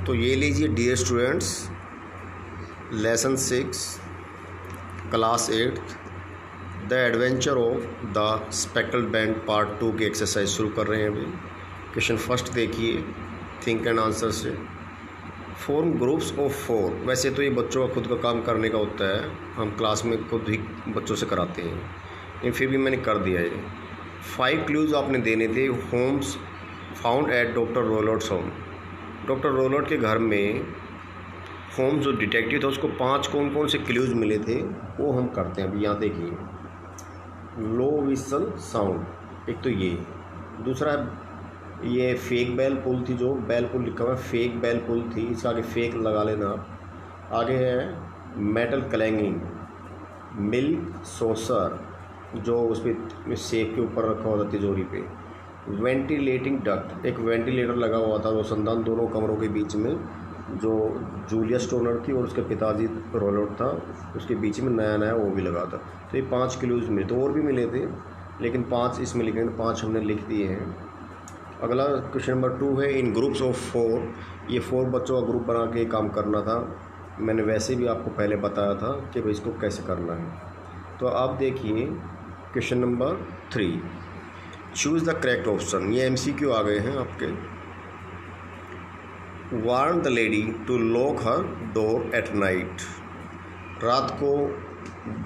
तो ये लीजिए dear students, lesson 6 class 8 the adventure of the speckled band part 2 की एक्सरसाइज शुरू कर रहे हैं। अभी क्वेश्चन फर्स्ट देखिए, थिंक एंड आंसर से। Form groups of 4। वैसे तो ये बच्चों का खुद का काम करने का होता है, हम क्लास में खुद ही बच्चों से कराते हैं, लेकिन फिर भी मैंने कर दिया है। 5 क्लूज़ आपने देने थे। Holmes found at doctor Roylott's home. Doctor Roylott के घर में होम्स जो डिटेक्टिव था उसको 5 कौन कौन से क्लूज़ मिले थे वो हम करते हैं। अभी यहाँ देखिए, लो विसल साउंड, एक तो ये। दूसरा ये फेक बेल पुल थी, जो बेल पुल लिखा हुआ है फेक बेल पुल थी, इसका आगे फेक लगा लेना आप। आगे है मेटल क्लैंगिंग, मिल्क सोसर जो उस पर सेब के ऊपर रखा हुआ था तिजोरी पे। वेंटिलेटिंग डक्ट, एक वेंटिलेटर लगा हुआ था रोशनदान दोनों कमरों के बीच में, जो जूलिया स्टोनर थी और उसके पिताजी रोलर्ट था, उसके बीच में नया नया वो भी लगा था। तो ये 5 क्लूज़ मिले, तो और भी मिले थे लेकिन 5 इसमें लिखे, 5 हमने लिख दिए हैं। अगला क्वेश्चन नंबर 2 है, इन ग्रुप्स ऑफ 4। ये 4 बच्चों का ग्रुप बना के काम करना था। मैंने वैसे भी आपको पहले बताया था कि भाई इसको कैसे करना है। तो आप देखिए question number 3, choose the correct option. ये MCQ आ गए हैं आपके। Warn the lady to lock her door at night. रात को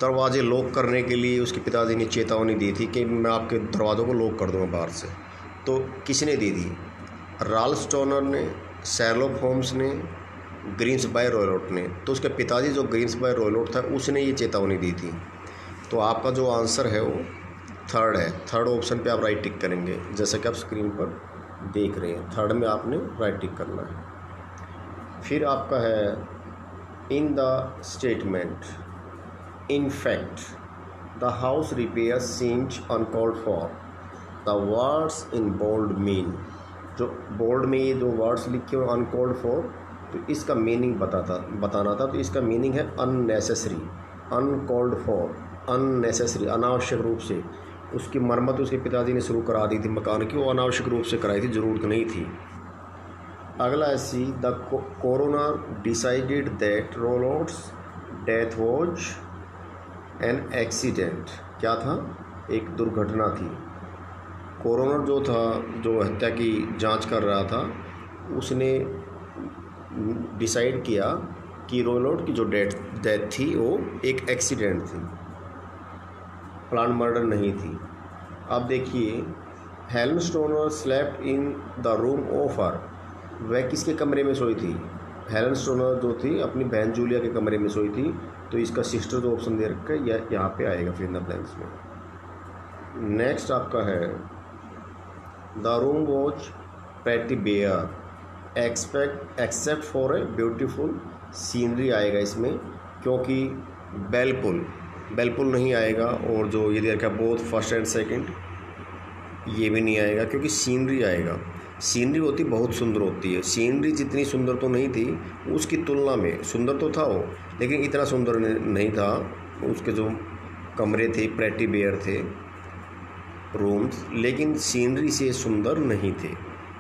दरवाजे लॉक करने के लिए उसके पिताजी ने चेतावनी दी थी कि मैं आपके दरवाज़ों को लॉक कर दूँगा बाहर से। तो किसने दी थी? राल्फ स्टोनर ने, शेरलॉक होम्स ने, ग्रीम्सबाय रोलर्ट ने। तो उसके पिताजी जो ग्रीम्सबाय रोलर्ट था उसने ये चेतावनी दी थी। तो आपका जो आंसर है वो थर्ड है। थर्ड ऑप्शन पे आप राइट टिक करेंगे, जैसा कि आप स्क्रीन पर देख रहे हैं। थर्ड में आपने राइट टिक करना है। फिर आपका है, in the statement in fact the house repair seems uncalled for. The words in bold mean, जो बोल्ड में ये जो वर्ड्स लिखे हुए अनकॉल्ड फॉर, तो इसका मीनिंग बताना था। तो इसका मीनिंग है अननेसेसरी। अनकॉल्ड फॉर अननेसेसरी, अनावश्यक रूप से। उसकी मरम्मत उसके पिताजी ने शुरू करा दी थी मकान की, वो अनावश्यक रूप से कराई थी, ज़रूरत नहीं थी। अगला है C, the coroner decided that Roylott's death was an accident. क्या था? एक दुर्घटना थी। कोरोनर जो था, जो हत्या की जांच कर रहा था, उसने डिसाइड किया कि रोलर्ट की जो डेथ थी वो एक एक्सीडेंट थी, प्लान मर्डर नहीं थी। अब देखिए, Helen stoner slept in the room of her. वह किसके कमरे में सोई थी? हेलन स्टोनर जो थी अपनी बहन जूलिया के कमरे में सोई थी। तो इसका सिस्टर जो ऑप्शन दे रखा है यह यहाँ पे आएगा फिर इन द ब्लैंक्स में। नेक्स्ट आपका है, the room was pretty bare except for a beautiful scenery आएगा इसमें, क्योंकि बेलपुल नहीं आएगा। और जो ये देखा बोथ फर्स्ट एंड सेकंड, ये भी नहीं आएगा, क्योंकि सीनरी आएगा। सीनरी होती बहुत सुंदर होती है। सीनरी जितनी सुंदर तो नहीं थी, उसकी तुलना में सुंदर तो था वो, लेकिन इतना सुंदर नहीं था। उसके जो कमरे थे, प्रेटी बेयर थे रूम्स, लेकिन सीनरी से सुंदर नहीं थे।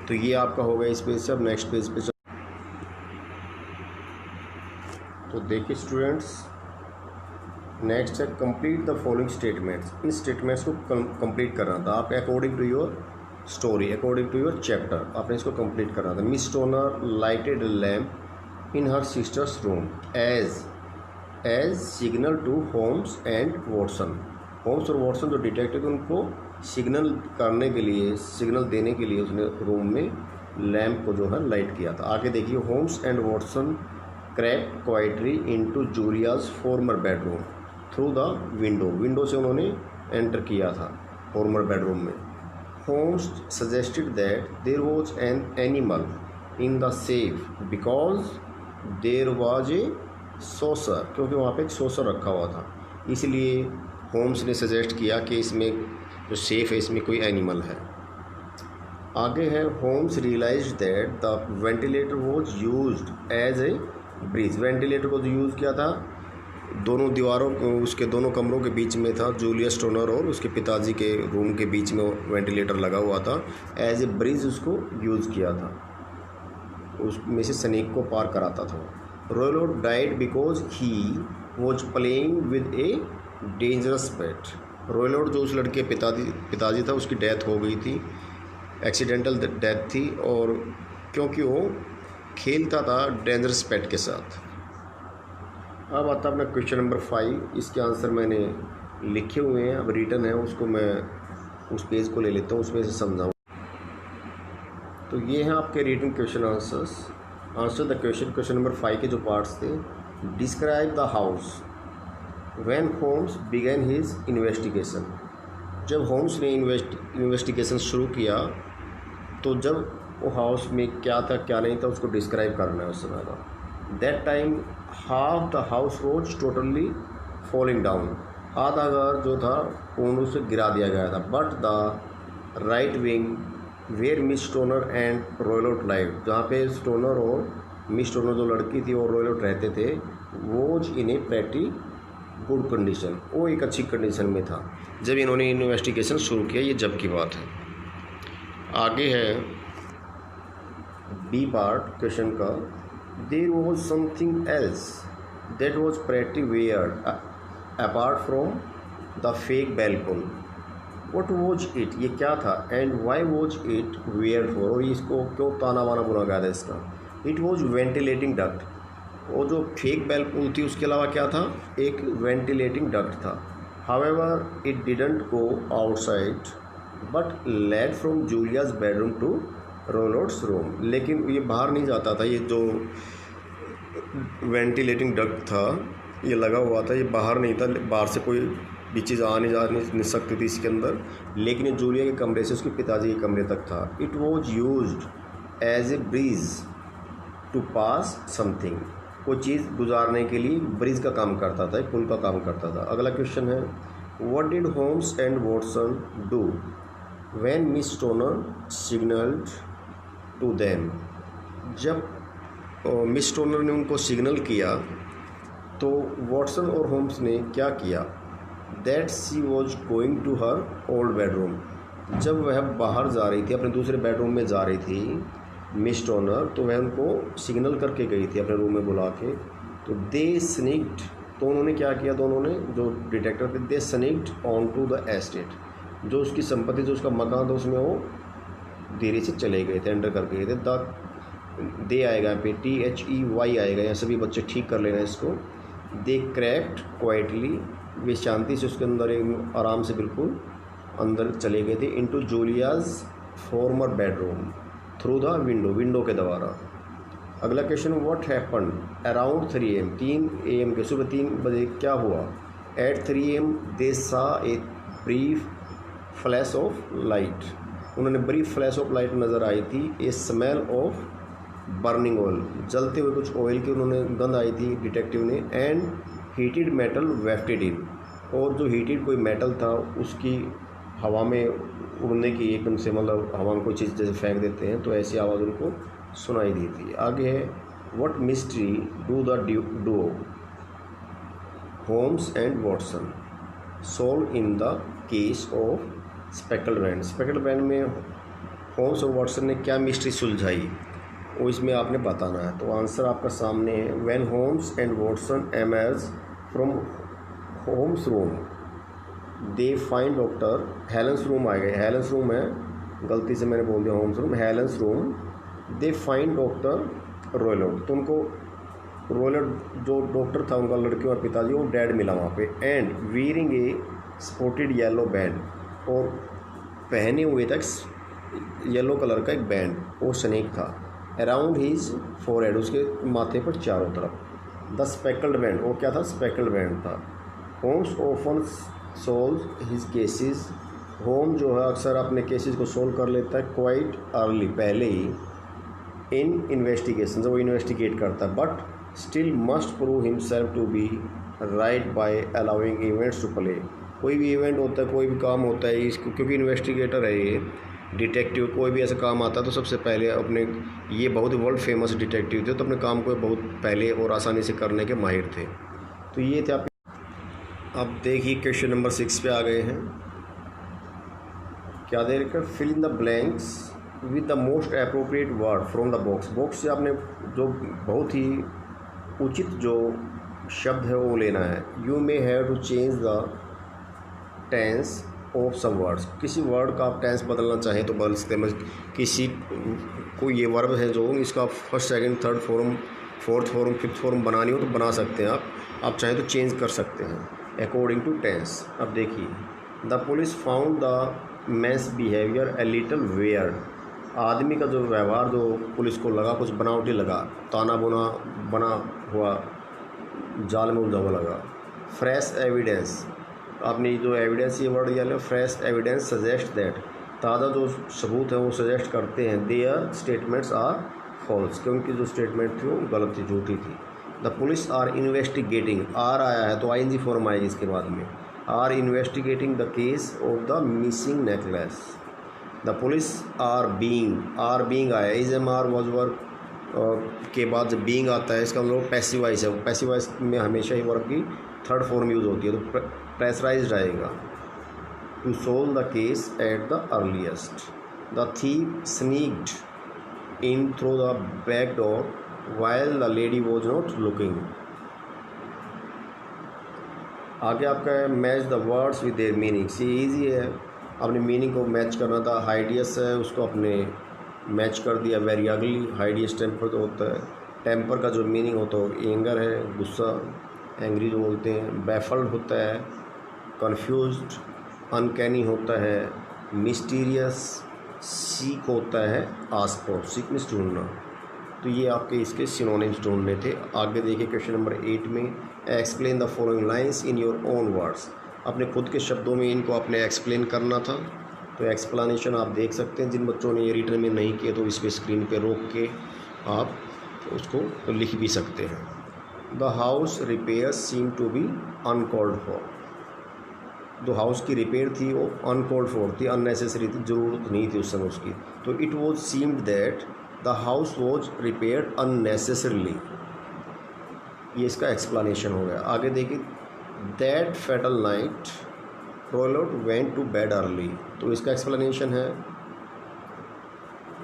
तो ये आपका हो गया इस पेज से। अब नेक्स्ट पेज पे तो देखिए स्टूडेंट्स, नेक्स्ट है, कंप्लीट द फॉलोइंग स्टेटमेंट्स। इन स्टेटमेंट्स को कंप्लीट करना था आप according to your story, according to your chapter. आपने इसको कंप्लीट करना था। Miss Stoner lighted lamp in her sister's room as signal to Holmes and Watson. Holmes और वॉटसन जो डिटेक्टिव, उनको सिग्नल करने के लिए, सिग्नल देने के लिए उसने रूम में लैम्प को जो है लाइट किया था। आगे देखिए, Holmes and Watson crept quietly into Julia's former bedroom through the window से उन्होंने एंटर किया था फॉर्मर बेडरूम में। Holmes suggested that there was an animal in the safe because there was a saucer, क्योंकि वहाँ पे एक सोसर रखा हुआ था, इसलिए होम्स ने सजेस्ट किया कि इसमें जो सेफ है इसमें कोई एनिमल है। आगे है, Holmes realised that the ventilator was used as a bridge. Ventilator को जो यूज़ किया था दोनों दीवारों, उसके दोनों कमरों के बीच में था। जूलिया स्टोनर और उसके पिताजी के रूम के बीच में वेंटिलेटर लगा हुआ था। एज ए ब्रिज उसको यूज़ किया था। उसमें से स्नेक को पार कराता था। Roylott died because he was playing with a dangerous pet. Roylott जो उस लड़के पिताजी था उसकी डेथ हो गई थी, एक्सीडेंटल डेथ थी, और क्योंकि वो खेलता था डेंजरस पेट के साथ। अब आता अपना क्वेश्चन नंबर 5। इसके आंसर मैंने लिखे हुए हैं, अब रिटन है, उसको मैं उस पेज को ले लेता हूँ, उसमें से समझाऊँ। तो ये हैं आपके written question answers. Answer the question number 5 के जो पार्ट्स थे। Describe the house when Holmes began his investigation. जब होम्स ने इन्वेस्टिगेशन शुरू किया तो जब वो हाउस में क्या था क्या नहीं था उसको डिस्क्राइब करना है उस समय का। That time half the house was totally falling down. आधा घर जो था पूर्ण रूप से गिरा दिया गया था। But the right wing where Miss Stoner and Roylott live, जहाँ पे स्टोनर और मिस स्टोनर जो लड़की थी और रोयलोट रहते थे, was in a pretty good condition, वो एक अच्छी कंडीशन में था जब इन्होंने इन्वेस्टिगेशन शुरू किया। ये जब की बात है। आगे है बी पार्ट क्वेश्चन का। There was something else that was pretty weird apart from the fake bell pull. What was it, ये क्या था, and why was it weird for, और इसको क्यों ताना वाना बुना गया था इसका। इट वॉज वेंटिलेटिंग डक्ट, वो जो फेक बैल्कन थी उसके अलावा क्या था, एक वेंटिलेटिंग डक्ट था। However it didn't go outside but led from Julia's bedroom to Roylott's room, लेकिन ये बाहर नहीं जाता था। ये जो वेंटिलेटिंग डक्ट था ये लगा हुआ था, ये बाहर नहीं था, बाहर से कोई भी चीज़ आने जा नहीं सकती थी इसके अंदर, लेकिन ये जूलिया के कमरे से उसके पिताजी के कमरे तक था। It was used as a bridge to pass something, वो चीज़ गुजारने के लिए ब्रिज का काम करता था, पुल का काम करता था। अगला क्वेश्चन है what did Holmes and Watson do when Miss Stoner signalled to them. जब मिस स्टोनर ने उनको सिग्नल किया तो वॉटसन और होम्स ने क्या किया। That she was going to her old bedroom, जब वह बाहर जा रही थी, अपने दूसरे बेडरूम में जा रही थी मिस स्टोनर, तो वह उनको सिग्नल करके गई थी अपने रूम में बुला के। तो दे स्निक्ड, तो उन्होंने क्या किया, दोनों ने जो डिटेक्टर थे, दे स्निक्ड ऑन टू द एस्टेट, जो उसकी संपत्ति जो उसका मकान था उसमें वो धीरे से चले गए थे, एंटर करके गए थे। द दे आएगा पे THEY आएगा, यहाँ सभी बच्चे ठीक कर लेना इसको। दे क्रैक्ड क्वाइटली, वे शांति से उसके अंदर आराम से बिल्कुल अंदर चले गए थे। Into Julia's former bedroom through the window के द्वारा। अगला question what happened around 3 AM, 3 AM के सुबह 3 बजे क्या हुआ। एट 3 AM दे सा a brief flash of light, उन्होंने ब्रीफ फ्लैश ऑफ लाइट नज़र आई थी। ए स्मेल ऑफ बर्निंग ऑयल, जलते हुए कुछ ऑयल की उन्होंने गंध आई थी डिटेक्टिव ने। एंड हीटेड मेटल वेफ्टेड इन, और जो हीटेड कोई मेटल था उसकी हवा में उड़ने की एकदम से, मतलब हवा में कोई चीज़ जैसे फेंक देते हैं तो ऐसी आवाज़ उनको सुनाई दी थी। आगे है what mystery do the do Holmes and Watson solve in the case of speckled band. Speckled band में होम्स और वॉटसन ने क्या मिस्ट्री सुलझाई वो इसमें आपने बताना है। तो आंसर आपका सामने है। When Holmes and Watson emerge from Holmes room they find doctor, Helen's room आ गए, हेलेंस रूम है, गलती से मैंने बोल दिया Holmes room, Helen's room. They find doctor Roylott, तो उनको रोयलोट जो डॉक्टर था उनका लड़की और पिताजी, वो डेड मिला वहाँ पे। And wearing A spotted yellow band, और पहने हुए था येलो कलर का एक बैंड, वो स्नेक था। अराउंड हीज फोरहेड, उसके माथे पर चारों तरफ। द स्पेकल्ड बैंड, वो क्या था, स्पेकल्ड बैंड था। Holmes often solve his cases, होम जो है अक्सर अपने केसेस को सोल्व कर लेता है क्वाइट अर्ली, पहले ही। इन इन्वेस्टिगेशन, जब वो इन्वेस्टिगेट करता है, but still must prove himself to be right by allowing events to play. कोई भी इवेंट होता है, कोई भी काम होता है, इसको क्योंकि इन्वेस्टिगेटर है ये डिटेक्टिव, कोई भी ऐसा काम आता है तो सबसे पहले अपने, ये बहुत ही वर्ल्ड फेमस डिटेक्टिव थे तो अपने काम को बहुत पहले और आसानी से करने के माहिर थे। तो ये थे आप। अब देखिए क्वेश्चन नंबर 6 पे आ गए हैं। क्या दे रखा, fill in the blanks with the most appropriate word from the box. Box से आपने जो बहुत ही उचित जो शब्द है वो लेना है। You may have to change the tense of some words. किसी वर्ड का आप टेंस बदलना चाहें तो बदल सकते हैं। किसी को ये वर्ब है जो इसका first second third form fourth form fifth form बनानी हो तो बना सकते हैं आप चाहें तो चेंज कर सकते हैं अकॉर्डिंग टू टेंस। अब देखिए, the police found the man's behaviour a little weird. आदमी का जो व्यवहार जो पुलिस को लगा कुछ बनावटी लगा, ताना बुना बना हुआ, जाल में उलझा हुआ लगा। फ्रेश एविडेंस, आपने जो एविडेंस ये वर्ड लिया, फ्रेश एविडेंस सजेस्ट दैट, ताज़ा जो सबूत है वो सजेस्ट करते हैं देयर स्टेटमेंट्स आर फॉल्स, क्योंकि जो स्टेटमेंट थी वो गलत थी, झूठी थी। The police are investigating, are आया है तो आईएनजी फॉर्म आएगी इसके बाद में, are investigating the case of the missing necklace. The police are being आया, is am are was were के बाद जब बीइंग आता है इसका मतलब पैसिव वॉइस है। पैसिव वॉइस में हमेशा ही वर्ब की थर्ड फॉर्म यूज़ होती है, तो प्रेशराइज्ड आएगा। To solve the case at the earliest. The thief sneaked in through the back door while the lady was not looking. आगे आपका है match the words with their meanings. ये easy है, अपने मीनिंग को मैच करना था। हाइडियस है उसको अपने मैच कर दिया। वेरी अगली, हाइडियस टेम्पर तो होता है, टेम्पर का जो मीनिंग होता है एंगर है, गुस्सा, एंग्री जो बोलते हैं। बैफल्ड होता है कन्फ्यूज्ड, अनकैनी होता है मिस्टीरियस, सीक होता है आस्क फॉर, सीक मीन्स ढूंढना। तो ये आपके इसके सिनोनिम्स ढूंढने थे। आगे देखिए क्वेश्चन नंबर 8 में, explain the following lines in your own words. अपने खुद के शब्दों में इनको आपने एक्सप्लेन करना था। तो एक्सप्लेनेशन आप देख सकते हैं। जिन बच्चों ने ये रिटर्न में नहीं किए तो इस पर स्क्रीन पे रोक के आप उसको लिख भी सकते हैं। The house repair seem to be uncalled for. जो हाउस की रिपेयर थी वो अनकॉल्ड फॉर थी, अननेसेसरी थी, ज़रूरत नहीं थी उस समय उसकी। तो it was seemed that the house was repaired unnecessarily. ये इसका एक्सप्लेनेशन हो गया। आगे देखिए, that fatal night Roylott went to bed early. तो इसका एक्सप्लेनेशन है,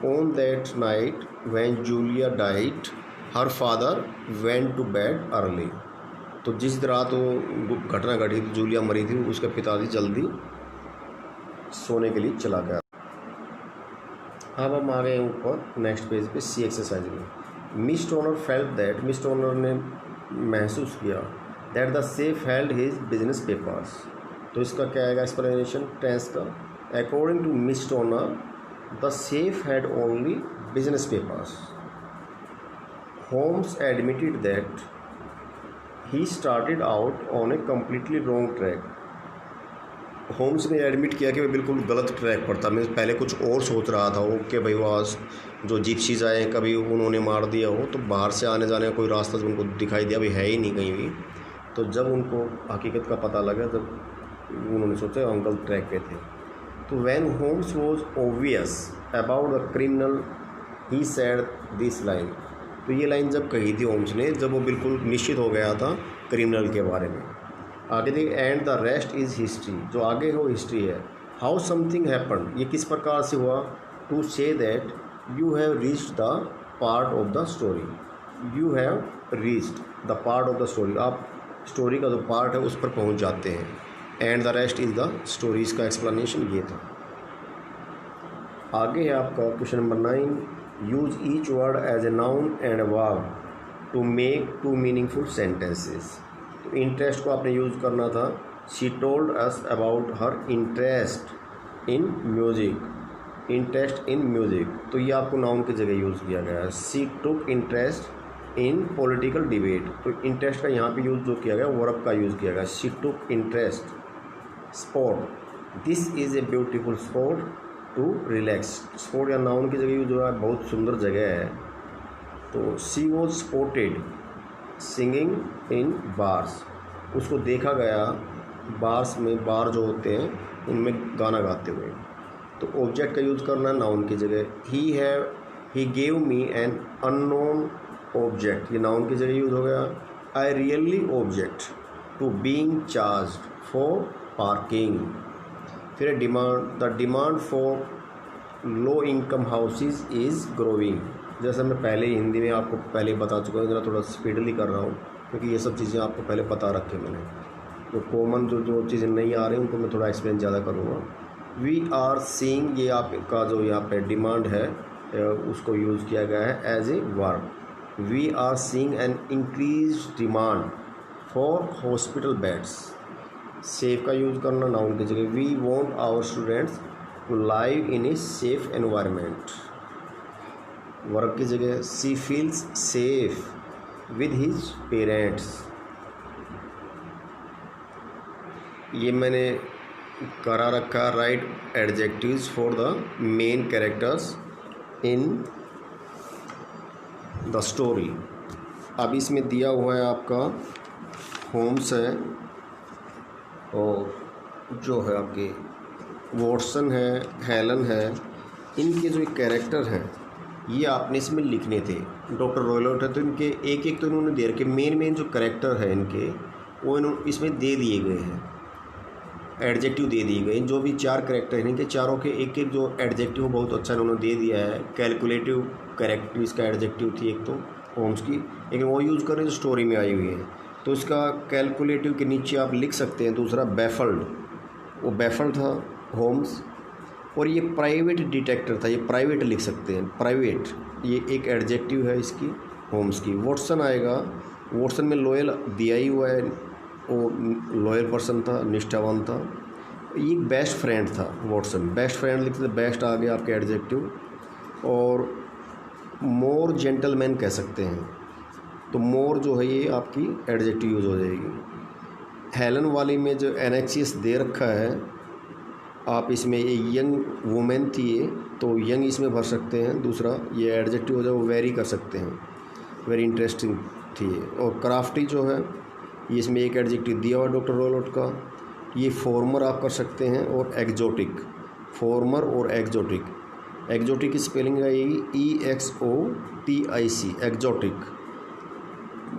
on that night when Julia died her father went to bed early. तो जिस रात वो घटना घटी थी, जूलिया मरी थी, उसके पिताजी जल्दी सोने के लिए चला गया। अब हम आ गए ऊपर नेक्स्ट पेज पे सी एक्सरसाइज में। Miss Toner felt that, miss Toner ने महसूस किया that the safe held his business papers. तो इसका क्या आएगा एक्सप्लेनेशन टेंस का, according to miss Toner the safe had only business papers. Holmes admitted that he started out on a completely wrong track. Holmes ने admit किया कि मैं बिल्कुल गलत ट्रैक पर था। मैं पहले कुछ और सोच रहा था वो कि भाई वहाँ जो जिप्सीज आए कभी उन्होंने मार दिया हो, तो बाहर से आने जाने का कोई रास्ता जो उनको दिखाई दिया, भाई है ही नहीं कहीं भी। तो जब उनको हकीकत का पता लगा, जब उन्होंने सोचा हम गलत ट्रैक पे थे। तो when Holmes was obvious about the criminal he said this line. तो ये लाइन जब कही थी होम्स ने, जब वो बिल्कुल निश्चित हो गया था क्रिमिनल के बारे में। आगे देखिए, and the rest is history. जो आगे हो हिस्ट्री है। हाउ समथिंग हैपन, ये किस प्रकार से हुआ। To say that you have reached the part of the story. You have reached the part of the story, आप स्टोरी का जो पार्ट है उस पर पहुंच जाते हैं। And the rest is the stories का एक्सप्लेनेशन ये था। आगे है आपका question number 9, use each word as a noun and a verb to make two meaningful sentences. तो इंटरेस्ट को आपने यूज़ करना था। She told us about her interest in music. Interest in music, तो ये आपको नाउन की जगह यूज़ किया गया है। She took interest in political debate, तो इंटरेस्ट का यहाँ पे यूज़ जो किया गया वर्ब का यूज़ किया गया। She took interest. Sport, this is a beautiful sport to relax. Sport या नाउन की जगह यूज़ हुआ है, बहुत सुंदर जगह है। तो she was supported singing in bars, उसको देखा गया बार्स में, बार जो होते हैं उनमें गाना गाते हुए। तो ऑब्जेक्ट का यूज़ करना है नाउन की जगह। He gave me an unknown object, ये नाउन की जगह यूज़ हो गया। I really object to being charged for parking. फिर demand, the demand for low income houses is growing. जैसे मैं पहले ही हिंदी में आपको पहले बता चुका हूँ, ज़रा थोड़ा स्पीडली कर रहा हूँ क्योंकि ये सब चीज़ें आपको पहले बता रखे मैंने। तो कॉमन जो चीज़ें नहीं आ रही उनको मैं थोड़ा एक्सप्लेन ज़्यादा करूँगा। वी आर सीइंग, ये आपका जो यहाँ पे डिमांड है उसको यूज़ किया गया है as a verb. We are seeing an increase demand for hospital beds. Safe का यूज़ करना नाउन की जगह। We want our students to live in a safe environment, verb की जगह। She feels safe with his parents, ये मैंने करा रखा। Write adjectives for the main characters in the story. अब इसमें दिया हुआ है आपका होम्स है और जो है आपके वॉटसन है, हेलन है, इनके जो कैरेक्टर हैं ये आपने इसमें लिखने थे। डॉक्टर रॉयलॉट है तो इनके एक एक तो इन्होंने दे रखे, मेन जो कैरेक्टर है इनके वो इन्होंने इसमें दे दिए गए हैं, एडजेक्टिव दे दिए गए। जो भी 4 कैरेक्टर हैं इनके चारों के एक एक जो एडजेक्टिव बहुत अच्छा इन्होंने दे दिया है। कैलकुलेटिव कैरेक्टर इसका एडजेक्टिव थी एक तो होम्स की, लेकिन वो यूज़ करें जो स्टोरी में आई हुई है। तो इसका कैलकुलेटिव के नीचे आप लिख सकते हैं। दूसरा बैफल्ड, वो बैफल्ड था होम्स। और ये प्राइवेट डिटेक्टर था, ये प्राइवेट लिख सकते हैं, प्राइवेट, ये एक एडजेक्टिव है इसकी होम्स की। वॉटसन आएगा, वॉटसन में लॉयल दिया ही हुआ है, वो लॉयल पर्सन था, निष्ठावान था। ये बेस्ट फ्रेंड था वॉटसन, बेस्ट फ्रेंड लिखते थे, बेस्ट आ गया आपके एडजेक्टिव। और मोर जेंटलमैन कह सकते हैं, तो मोर जो है ये आपकी एडजेक्टिव यूज़ हो जाएगी। हेलन वाली में जो एनेक्सियस दे रखा है आप इसमें, ये यंग वुमेन थी ये, तो यंग इसमें भर सकते हैं। दूसरा ये एडजेक्टिव हो जाए वो वेरी कर सकते हैं, वेरी इंटरेस्टिंग थी ये। और क्राफ्टी जो है ये इसमें एक एडजेक्टिव दिया हुआ डॉक्टर रॉयलॉट का, ये फॉर्मर आप कर सकते हैं। और एग्जोटिक, फॉर्मर और एग्जोटिक, एग्जोटिक की स्पेलिंग आएगी EXOTIC, एग्जोटिक।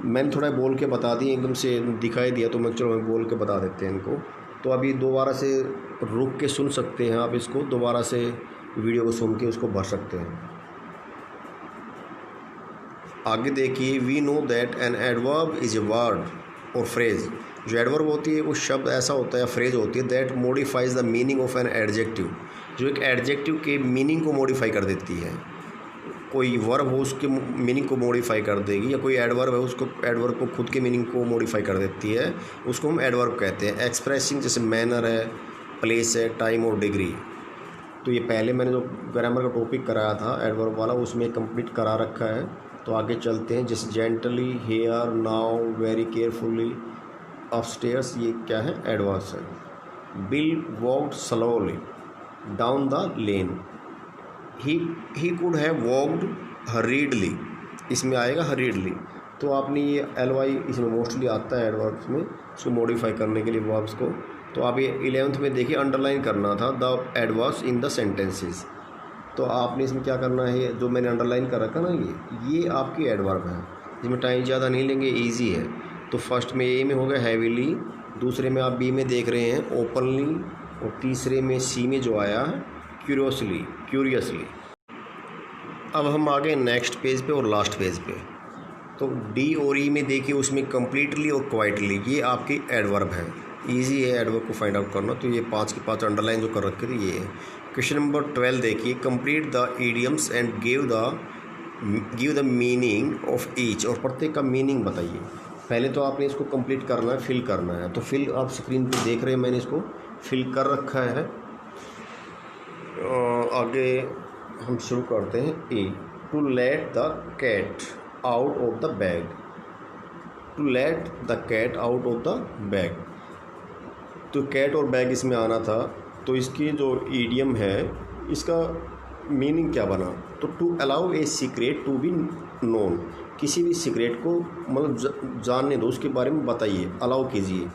मैंने थोड़ा बोल के बता दी, एकदम से दिखाई दिया तो मैं चलो मैं बोल के बता देते हैं इनको। तो अभी दोबारा से रुक के सुन सकते हैं आप इसको, दोबारा से वीडियो को सुन के उसको भर सकते हैं। आगे देखिए, we know that an adverb is a word और फ्रेज। जो एडवर्ब होती है वो शब्द ऐसा होता है या फ्रेज होती है that modifies the meaning of an adjective, जो एक एडजेक्टिव के मीनिंग को मॉडिफाई कर देती है। कोई वर्ब हो उसके मीनिंग को मॉडिफाई कर देगी, या कोई एडवर्ब है उसको एडवर्ब को खुद के मीनिंग को मॉडिफाई कर देती है, उसको हम एडवर्ब कहते हैं। एक्सप्रेसिंग जैसे मैनर है, प्लेस है, टाइम और डिग्री। तो ये पहले मैंने जो ग्रामर का टॉपिक कराया था एडवर्ब वाला, उसमें कंप्लीट करा रखा है। तो आगे चलते हैं। जैसे gently, here, now, very carefully, upstairs, ये क्या है, एडवर्ब्स है। Bill walked slowly down the lane, he could have walked hurriedly, इसमें आएगा हरीडली। तो आपने ये ly इसमें मोस्टली आता है एडवर्ब्स में, उसको मॉडिफाई करने के लिए वर्ब्स को। तो आप ये 11th में देखिए अंडरलाइन करना था the adverbs in the sentences. तो आपने इसमें क्या करना है, जो मैंने अंडरलाइन कर रखा ना ये आपकी एडवर्ब है, इसमें टाइम ज़्यादा नहीं लेंगे, ईजी है। तो फर्स्ट में ए में हो गया हैवीली, दूसरे में आप बी में देख रहे हैं ओपनली, और तीसरे में सी में जो आया क्यूरियसली। अब हम आ गए नेक्स्ट पेज पे और लास्ट पेज पे। तो डी और ई में देखिए, उसमें कम्प्लीटली और क्वाइटली, ये आपकी एडवर्ब है। इजी है एडवर्ब को फाइंड आउट करना। तो ये 5 के 5 अंडरलाइन जो कर रखे थे ये है। क्वेश्चन नंबर 12 देखिए, complete the idioms and give the meaning of each, और प्रत्येक का मीनिंग बताइए। पहले तो आपने इसको कंप्लीट करना है, फिल करना है। तो फिल आप स्क्रीन पे देख रहे हैं, मैंने इसको फिल कर रखा है। आगे हम शुरू करते हैं। A, to let the cat out of the bag, to let the cat out of the bag. तो कैट और बैग इसमें आना था, तो इसकी जो ईडियम है इसका मीनिंग क्या बना, तो to allow a secret to be known, किसी भी सीक्रेट को मतलब जानने दो, उसके बारे में बताइए, अलाउ कीजिए,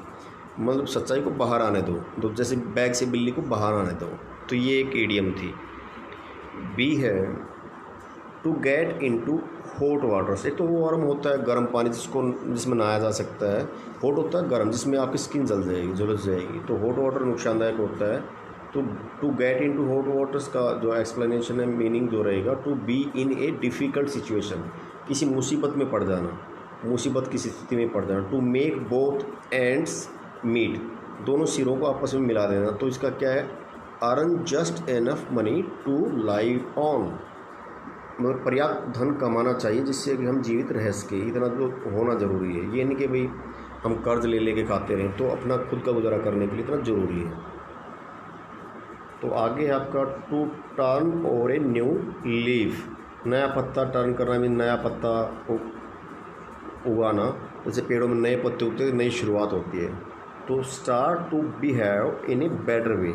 मतलब सच्चाई को बाहर आने दो। तो जैसे बैग से बिल्ली को बाहर आने दो, तो ये एक ईडियम थी। बी है to get into hot water. एक तो वो वार्म होता है गर्म पानी जिसमें नहाया जा सकता है, हॉट होता है गर्म जिसमें आपकी स्किन जल जाएगी, झुलस जाएगी। तो हॉट वाटर नुकसानदायक होता है। तो to get into hot waters का जो एक्सप्लेनेशन है, मीनिंग जो रहेगा, to be in a difficult situation, किसी मुसीबत में पड़ जाना, मुसीबत की स्थिति में पड़ जाना। To make both ends meet, दोनों सिरों को आपस में मिला देना। तो इसका क्या है, earn just enough money to live on, मतलब पर्याप्त धन कमाना चाहिए जिससे कि हम जीवित रह सके, इतना तो होना ज़रूरी है। ये नहीं कि भाई हम कर्ज ले लेके खाते रहें, तो अपना खुद का गुजारा करने के लिए इतना ज़रूरी है। तो आगे है आपका to turn over a new leaf, नया पत्ता टर्न करना भी, नया पत्ता उगाना, जैसे पेड़ों में नए पत्ते उगते हैं, नई शुरुआत होती है। तो start to behave in a better way,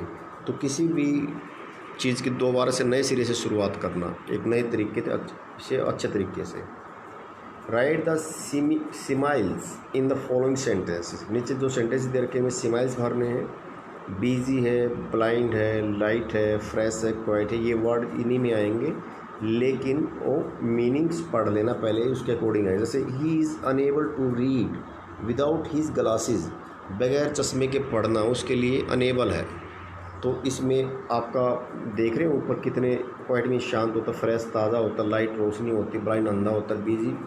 तो किसी भी चीज़ की दोबारा से नए सिरे से शुरुआत करना, एक नए तरीके से, अच्छे तरीके से। Write the similes in the following sentences, नीचे जो सेंटेंस दे रखे हैं सिमाइल्स भरने हैं। बिजी है, ब्लाइंड है, लाइट है, फ्रेश है, क्वाइट है, ये वर्ड इन्हीं में आएंगे, लेकिन वो मीनिंग्स पढ़ लेना पहले उसके अकॉर्डिंग है। जैसे he is unable to read without his glasses, बगैर चश्मे के पढ़ना उसके लिए अनेबल है। तो इसमें आपका देख रहे हो ऊपर कितने क्वाइट में शांत होता, फ्रेश ताज़ा होता, लाइट रोशनी होती, ब्लाइंड अंधा होता, बिजी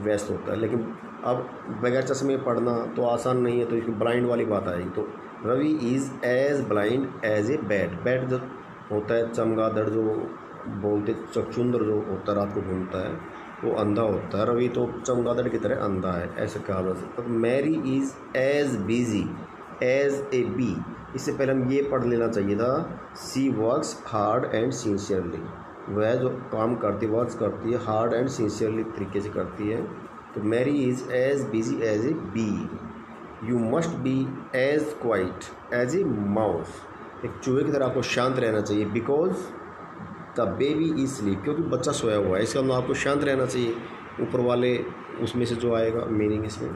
व्यस्त होता है। लेकिन अब बगैर चश्मे पढ़ना तो आसान नहीं है, तो इसमें ब्लाइंड वाली बात आएगी। तो Ravi is as blind as a bat, bat जो होता है चमगादड़ जो बोलते, चकचुंदर जो होता है रात को घूमता है, वो अंधा होता है। रवि तो चमगादड़ की तरह अंधा है, ऐसे कहा जा सकता है। Mary is as busy as a bee, इससे पहले हम ये पढ़ लेना चाहिए था, she works hard and sincerely, वह जो काम करती वर्क्स करती है हार्ड एंड सिंसियरली तरीके से करती है। तो Mary is as busy as a bee. You must be as quiet as a mouse, एक चूहे की तरह आपको शांत रहना चाहिए। Because the baby is sleep, क्योंकि बच्चा सोया हुआ है, इसका मतलब आपको शांत रहना चाहिए। ऊपर वाले उसमें से जो आएगा मीनिंग इसमें।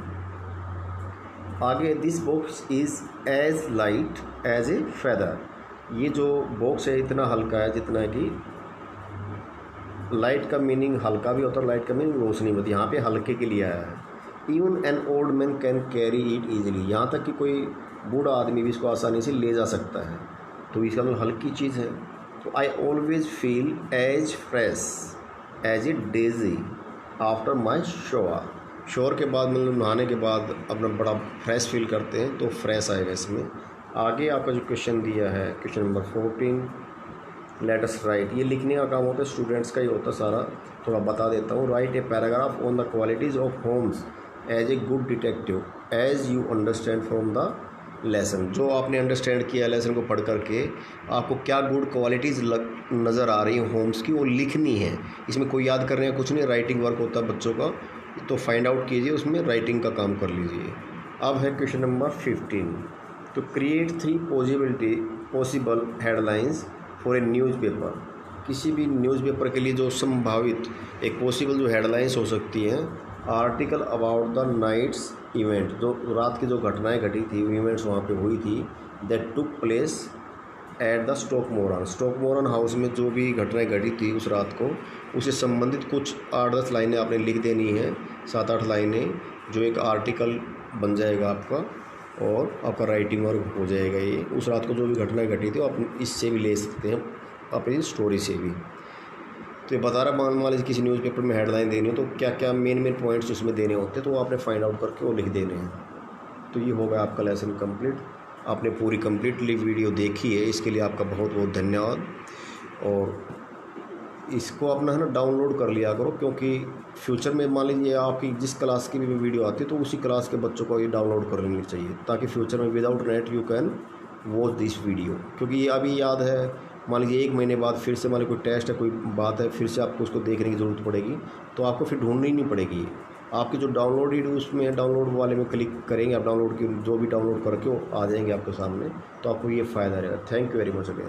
आगे this box is as light as a feather, ये जो बॉक्स है इतना हल्का है जितना कि लाइट का मीनिंग हल्का भी होता है, लाइट का मीनिंग रोशनी होती है, यहाँ पे हल्के के लिए आया है। Even an old man can carry it easily, यहाँ तक कि कोई बूढ़ा आदमी भी इसको आसानी से ले जा सकता है, तो इसका मतलब हल्की चीज़ है। तो I always feel as fresh as a daisy after my shower के बाद, मतलब नहाने के बाद अपना बड़ा फ्रेश फील करते हैं, तो फ्रेश आएगा इसमें। आगे आपका जो क्वेश्चन दिया है, question number 14, let us right, ये लिखने का काम होता है स्टूडेंट्स का ही होता है सारा, थोड़ा बता देता हूँ। Write a paragraph on the qualities of Holmes as a good detective as you understand from the lesson, जो आपने अंडरस्टैंड किया लेसन को पढ़ करके आपको क्या गुड क्वालिटीज़ नज़र आ रही हैं होम्स की, वो लिखनी है। इसमें कोई याद करने का कुछ नहीं, राइटिंग वर्क होता है बच्चों का, तो फाइंड आउट कीजिए, उसमें राइटिंग का काम कर लीजिए। अब है क्वेश्चन नंबर 15, तो create 3 possible headlines for a newspaper, किसी भी न्यूज़पेपर के लिए जो संभावित एक पॉसिबल जो हेडलाइंस हो सकती हैं। Article about the night's event, जो रात की जो घटनाएं घटी थी, इवेंट्स वहाँ पे हुई थी, that took place at the Stoke Moran house में जो भी घटनाएं घटी थी उस रात को, उससे संबंधित कुछ 8-10 लाइनें आपने लिख देनी है, 7-8 लाइनें, जो एक आर्टिकल बन जाएगा आपका, और आपका राइटिंग वर्क हो जाएगा। ये उस रात को जो भी घटनाएं घटी थी आप इससे भी ले सकते हैं, अपनी स्टोरी से भी। तो ये बता रहा मान वाले किसी न्यूज़पेपर में हेडलाइन देनी हो तो क्या क्या मेन पॉइंट्स उसमें देने होते हैं, तो वो आपने फाइंड आउट करके वो लिख देने हैं। तो ये हो गया आपका लेसन कंप्लीट। आपने पूरी कंप्लीटली वीडियो देखी है, इसके लिए आपका बहुत बहुत धन्यवाद। और इसको अपना है ना डाउनलोड कर लिया करो, क्योंकि फ्यूचर में मान लीजिए आपकी जिस क्लास की भी वीडियो आती है तो उसी क्लास के बच्चों को ये डाउनलोड कर लेनी चाहिए, ताकि फ्यूचर में without net you can watch this video. क्योंकि ये अभी याद है, मान लीजिए 1 महीने बाद फिर से मान लीजिए कोई टेस्ट है, कोई बात है, फिर से आपको उसको देखने की ज़रूरत पड़ेगी, तो आपको फिर ढूंढनी नहीं पड़ेगी। आपकी जो डाउनलोडेड उसमें डाउनलोड वाले में क्लिक करेंगे आप, डाउनलोड की जो भी डाउनलोड करके वो आ जाएंगे आपके सामने, तो आपको ये फ़ायदा रहेगा। Thank you very much again.